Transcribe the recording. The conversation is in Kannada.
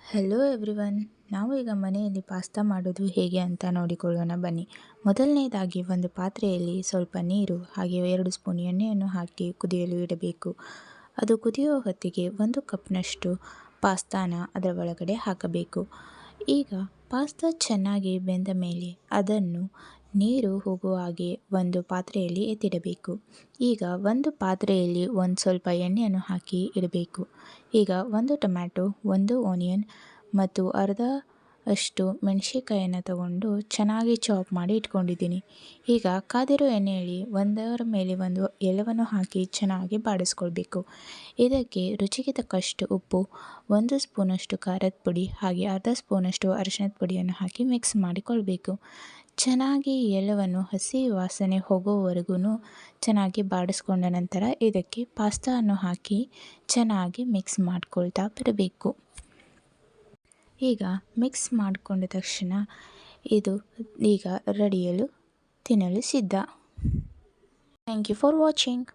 Hello everyone. ನಾವು ಈಗ ಮನೆಯಲ್ಲಿ ಪಾಸ್ತಾ ಮಾಡೋದು ಹೇಗೆ ಅಂತ ನೋಡಿಕೊಳ್ಳೋಣ ಬನ್ನಿ. ಮೊದಲನೇದಾಗಿ ಒಂದು ಪಾತ್ರೆಯಲ್ಲಿ ಸ್ವಲ್ಪ ನೀರು ಹಾಗೆ 2 ಸ್ಪೂನ್ ಎಣ್ಣೆಯನ್ನು ಹಾಕಿ ಕುದಿಯಲು ಇಡಬೇಕು. ಅದು ಕುದಿಯೋ ಹೊತ್ತಿಗೆ 1 ಕಪ್ನಷ್ಟು ಪಾಸ್ತಾನ ಅದರ ಒಳಗಡೆ ಹಾಕಬೇಕು. ಈಗ ಪಾಸ್ತಾ ಚೆನ್ನಾಗಿ ಬೆಂದ ಮೇಲೆ ಅದನ್ನು ನೀರು ಹೋಗುವ ಹಾಗೆ ಒಂದು ಪಾತ್ರೆಯಲ್ಲಿ ಎತ್ತಿಡಬೇಕು. ಈಗ ಒಂದು ಪಾತ್ರೆಯಲ್ಲಿ ಸ್ವಲ್ಪ ಎಣ್ಣೆಯನ್ನು ಹಾಕಿ ಇಡಬೇಕು. ಈಗ 1 ಟೊಮ್ಯಾಟೊ, 1 ಆನಿಯನ್ ಮತ್ತು ಅರ್ಧ ಅಷ್ಟು ಮೆಣಸಿನಕಾಯನ್ನು ತಗೊಂಡು ಚೆನ್ನಾಗಿ ಚಾಪ್ ಮಾಡಿ ಇಟ್ಕೊಂಡಿದ್ದೀನಿ. ಈಗ ಕಾದಿರೋ ಎಣ್ಣೆಯಲ್ಲಿ ಒಂದರ ಮೇಲೆ ಒಂದು ಎಲ್ಲವನ್ನು ಹಾಕಿ ಚೆನ್ನಾಗಿ ಬಾಡಿಸ್ಕೊಳ್ಬೇಕು. ಇದಕ್ಕೆ ರುಚಿಗೆ ತಕ್ಕಷ್ಟು ಉಪ್ಪು, 1 ಸ್ಪೂನಷ್ಟು ಖಾರದ ಪುಡಿ ಹಾಗೆ ಅರ್ಧ ಸ್ಪೂನಷ್ಟು ಅರಿಶಿಣದ ಪುಡಿಯನ್ನು ಹಾಕಿ ಮಿಕ್ಸ್ ಮಾಡಿಕೊಳ್ಬೇಕು. ಚೆನ್ನಾಗಿ ಎಲ್ಲವನ್ನು ಹಸಿ ವಾಸನೆ ಹೋಗೋವರೆಗೂ ಚೆನ್ನಾಗಿ ಬಾಡಿಸ್ಕೊಂಡ ನಂತರ ಇದಕ್ಕೆ ಪಾಸ್ತಾವನ್ನು ಹಾಕಿ ಚೆನ್ನಾಗಿ ಮಿಕ್ಸ್ ಮಾಡ್ಕೊಳ್ತಾ ಬರಬೇಕು. ಈಗ ಮಿಕ್ಸ್ ಮಾಡಿಕೊಂಡ ತಕ್ಷಣ ಇದು ಈಗ ತಿನ್ನಲು ಸಿದ್ಧ. Thank you for watching.